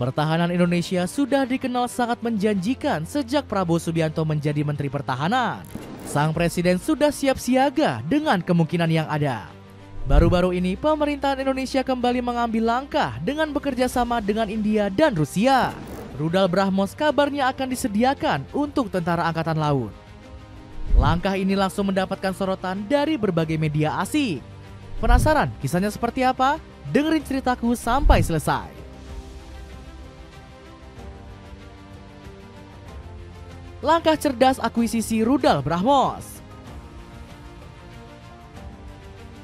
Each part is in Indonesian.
Pertahanan Indonesia sudah dikenal sangat menjanjikan sejak Prabowo Subianto menjadi Menteri Pertahanan. Sang Presiden sudah siap siaga dengan kemungkinan yang ada. Baru-baru ini pemerintahan Indonesia kembali mengambil langkah dengan bekerja sama dengan India dan Rusia. Rudal BrahMos kabarnya akan disediakan untuk Tentara Angkatan Laut. Langkah ini langsung mendapatkan sorotan dari berbagai media asing. Penasaran kisahnya seperti apa? Dengerin ceritaku sampai selesai. Langkah cerdas akuisisi rudal BrahMos.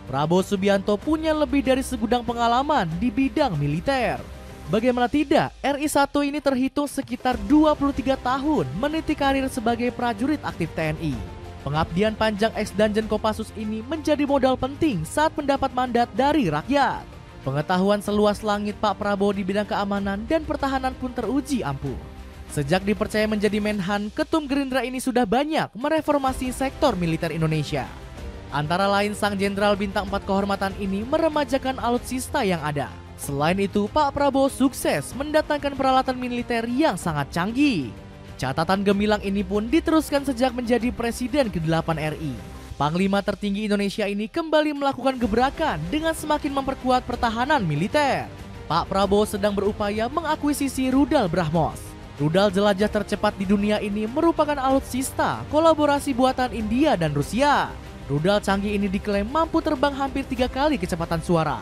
Prabowo Subianto punya lebih dari segudang pengalaman di bidang militer. Bagaimana tidak, RI1 ini terhitung sekitar 23 tahun meniti karir sebagai prajurit aktif TNI. Pengabdian panjang ex-Danjen Kopassus ini menjadi modal penting saat mendapat mandat dari rakyat. Pengetahuan seluas langit Pak Prabowo di bidang keamanan dan pertahanan pun teruji ampuh. Sejak dipercaya menjadi Menhan, Ketum Gerindra ini sudah banyak mereformasi sektor militer Indonesia. Antara lain Sang Jenderal Bintang 4 Kehormatan ini meremajakan alutsista yang ada. Selain itu, Pak Prabowo sukses mendatangkan peralatan militer yang sangat canggih. Catatan gemilang ini pun diteruskan sejak menjadi Presiden ke-8 RI. Panglima tertinggi Indonesia ini kembali melakukan gebrakan dengan semakin memperkuat pertahanan militer. Pak Prabowo sedang berupaya mengakuisisi rudal BrahMos. Rudal jelajah tercepat di dunia ini merupakan alutsista kolaborasi buatan India dan Rusia. Rudal canggih ini diklaim mampu terbang hampir 3 kali kecepatan suara.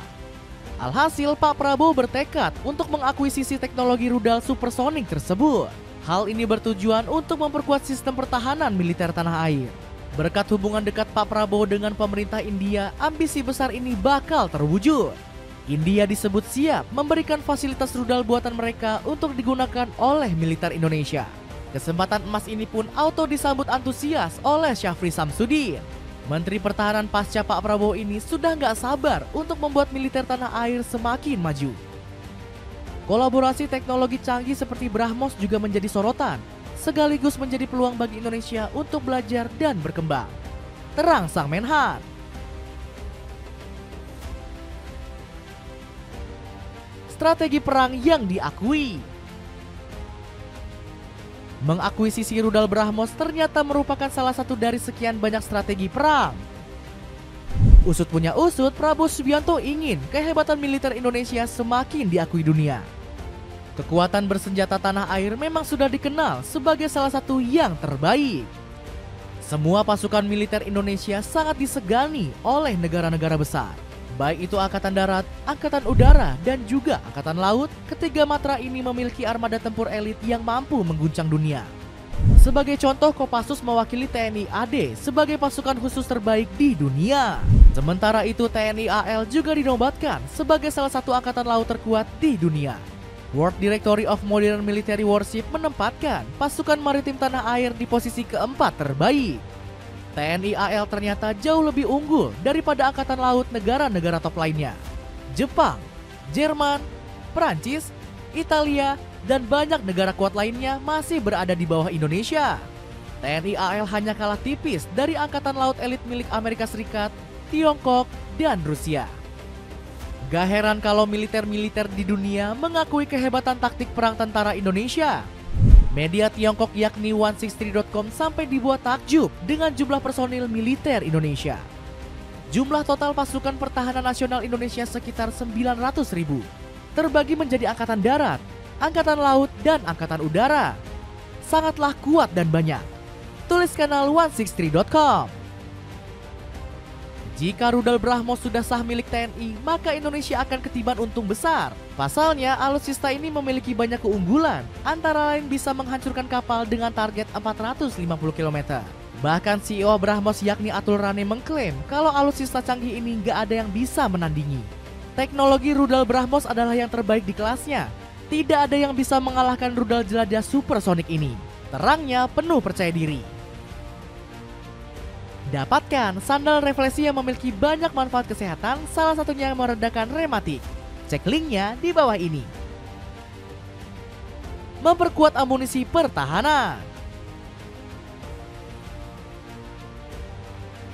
Alhasil, Pak Prabowo bertekad untuk mengakuisisi teknologi rudal supersonik tersebut. Hal ini bertujuan untuk memperkuat sistem pertahanan militer tanah air. Berkat hubungan dekat Pak Prabowo dengan pemerintah India, ambisi besar ini bakal terwujud. India disebut siap memberikan fasilitas rudal buatan mereka untuk digunakan oleh militer Indonesia. Kesempatan emas ini pun auto disambut antusias oleh Syafri Samsudin. Menteri Pertahanan pasca Pak Prabowo ini sudah nggak sabar untuk membuat militer tanah air semakin maju. Kolaborasi teknologi canggih seperti BrahMos juga menjadi sorotan, sekaligus menjadi peluang bagi Indonesia untuk belajar dan berkembang. Terang Sang Menhan. Strategi perang yang diakui. Mengakuisisi rudal BrahMos ternyata merupakan salah satu dari sekian banyak strategi perang. Usut punya usut, Prabowo Subianto ingin kehebatan militer Indonesia semakin diakui dunia. Kekuatan bersenjata tanah air memang sudah dikenal sebagai salah satu yang terbaik. Semua pasukan militer Indonesia sangat disegani oleh negara-negara besar. Baik itu Angkatan Darat, Angkatan Udara, dan juga Angkatan Laut, ketiga matra ini memiliki armada tempur elit yang mampu mengguncang dunia. Sebagai contoh, Kopassus mewakili TNI AD sebagai pasukan khusus terbaik di dunia. Sementara itu TNI AL juga dinobatkan sebagai salah satu angkatan laut terkuat di dunia. World Directory of Modern Military Warship menempatkan pasukan maritim tanah air di posisi keempat terbaik. TNI AL ternyata jauh lebih unggul daripada angkatan laut negara-negara top lainnya. Jepang, Jerman, Perancis, Italia, dan banyak negara kuat lainnya masih berada di bawah Indonesia. TNI AL hanya kalah tipis dari angkatan laut elit milik Amerika Serikat, Tiongkok, dan Rusia. Gak heran kalau militer-militer di dunia mengakui kehebatan taktik perang tentara Indonesia. Media Tiongkok yakni 163.com sampai dibuat takjub dengan jumlah personil militer Indonesia. Jumlah total pasukan pertahanan nasional Indonesia sekitar 900.000, terbagi menjadi angkatan darat, angkatan laut, dan angkatan udara. Sangatlah kuat dan banyak. Tulis kanal 163.com. Jika rudal BrahMos sudah sah milik TNI, maka Indonesia akan ketiban untung besar. Pasalnya, alutsista ini memiliki banyak keunggulan, antara lain bisa menghancurkan kapal dengan target 450 km. Bahkan CEO BrahMos yakni Atul Rane mengklaim kalau alutsista canggih ini nggak ada yang bisa menandingi. Teknologi rudal BrahMos adalah yang terbaik di kelasnya. Tidak ada yang bisa mengalahkan rudal jelajah supersonik ini. Terangnya penuh percaya diri. Dapatkan sandal refleksi yang memiliki banyak manfaat kesehatan, salah satunya meredakan rematik. Cek linknya di bawah ini. Memperkuat amunisi pertahanan.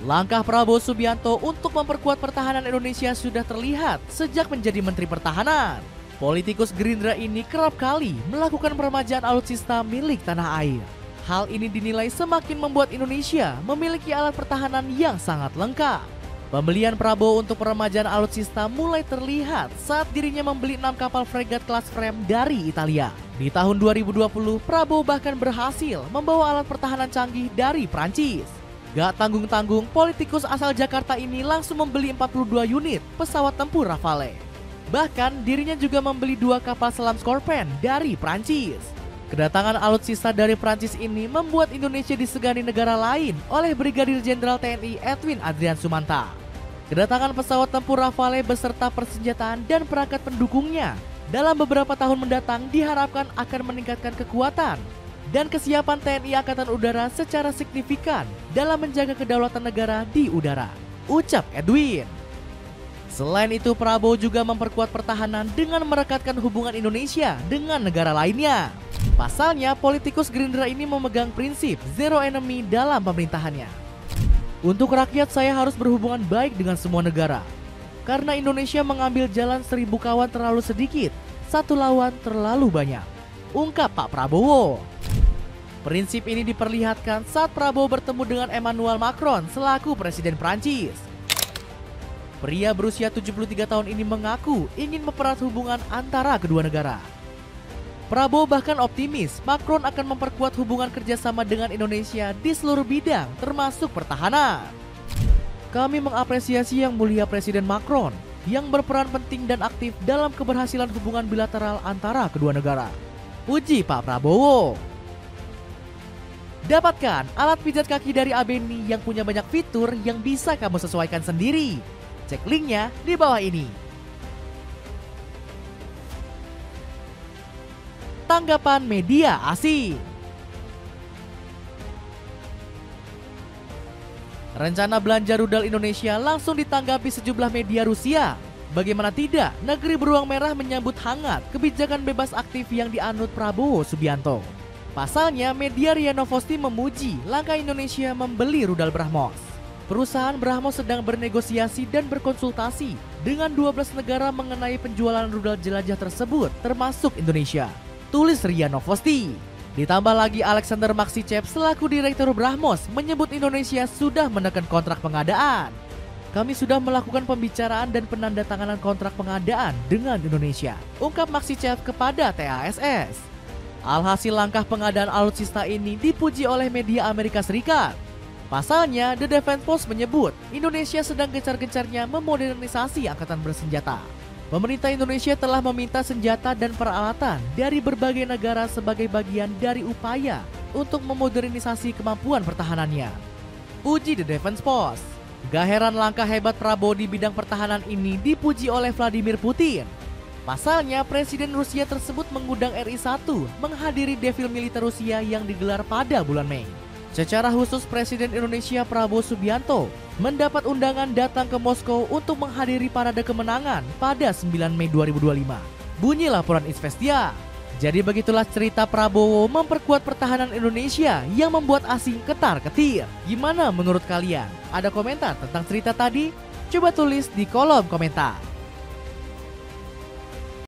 Langkah Prabowo Subianto untuk memperkuat pertahanan Indonesia sudah terlihat sejak menjadi Menteri Pertahanan. Politikus Gerindra ini kerap kali melakukan peremajaan alutsista milik tanah air. Hal ini dinilai semakin membuat Indonesia memiliki alat pertahanan yang sangat lengkap. Pembelian Prabowo untuk peremajaan alutsista mulai terlihat saat dirinya membeli 6 kapal fregat kelas Frame dari Italia. Di tahun 2020, Prabowo bahkan berhasil membawa alat pertahanan canggih dari Prancis. Gak tanggung-tanggung, politikus asal Jakarta ini langsung membeli 42 unit pesawat tempur Rafale. Bahkan dirinya juga membeli 2 kapal selam Scorpion dari Prancis. Kedatangan alutsista dari Prancis ini membuat Indonesia disegani negara lain oleh Brigadir Jenderal TNI Edwin Adrian Sumanta. Kedatangan pesawat tempur Rafale beserta persenjataan dan perangkat pendukungnya dalam beberapa tahun mendatang diharapkan akan meningkatkan kekuatan dan kesiapan TNI Angkatan Udara secara signifikan dalam menjaga kedaulatan negara di udara, ucap Edwin. Selain itu, Prabowo juga memperkuat pertahanan dengan merekatkan hubungan Indonesia dengan negara lainnya. Pasalnya, politikus Gerindra ini memegang prinsip zero enemy dalam pemerintahannya. Untuk rakyat, saya harus berhubungan baik dengan semua negara. Karena Indonesia mengambil jalan 1000 kawan terlalu sedikit, 1 lawan terlalu banyak, ungkap Pak Prabowo. Prinsip ini diperlihatkan saat Prabowo bertemu dengan Emmanuel Macron selaku Presiden Prancis. Pria berusia 73 tahun ini mengaku ingin mempererat hubungan antara kedua negara. Prabowo bahkan optimis Macron akan memperkuat hubungan kerjasama dengan Indonesia di seluruh bidang termasuk pertahanan. Kami mengapresiasi Yang Mulia Presiden Macron yang berperan penting dan aktif dalam keberhasilan hubungan bilateral antara kedua negara, uji Pak Prabowo. Dapatkan alat pijat kaki dari Abeni yang punya banyak fitur yang bisa kamu sesuaikan sendiri. Cek linknya di bawah ini. Tanggapan media asing. Rencana belanja rudal Indonesia langsung ditanggapi sejumlah media Rusia. Bagaimana tidak, negeri beruang merah menyambut hangat kebijakan bebas aktif yang dianut Prabowo Subianto. Pasalnya, media RIA Novosti memuji langkah Indonesia membeli rudal BrahMos. Perusahaan BrahMos sedang bernegosiasi dan berkonsultasi dengan 12 negara mengenai penjualan rudal jelajah tersebut, termasuk Indonesia, tulis RIA Novosti. Ditambah lagi Alexander Maxichev selaku Direktur BrahMos menyebut Indonesia sudah menekan kontrak pengadaan. Kami sudah melakukan pembicaraan dan penandatanganan kontrak pengadaan dengan Indonesia, ungkap Maxichev kepada TASS. Alhasil langkah pengadaan alutsista ini dipuji oleh media Amerika Serikat. Pasalnya, The Defense Post menyebut Indonesia sedang gencar-gencarnya memodernisasi angkatan bersenjata. Pemerintah Indonesia telah meminta senjata dan peralatan dari berbagai negara sebagai bagian dari upaya untuk memodernisasi kemampuan pertahanannya, uji The Defense Post. Gak heran langkah hebat Prabowo di bidang pertahanan ini dipuji oleh Vladimir Putin. Pasalnya, Presiden Rusia tersebut mengundang RI-1 menghadiri defil militer Rusia yang digelar pada bulan Mei. Secara khusus, Presiden Indonesia Prabowo Subianto mendapat undangan datang ke Moskow untuk menghadiri parade kemenangan pada 9 Mei 2025. Bunyi laporan Izvestia. Jadi begitulah cerita Prabowo memperkuat pertahanan Indonesia yang membuat asing ketar-ketir. Gimana menurut kalian? Ada komentar tentang cerita tadi? Coba tulis di kolom komentar.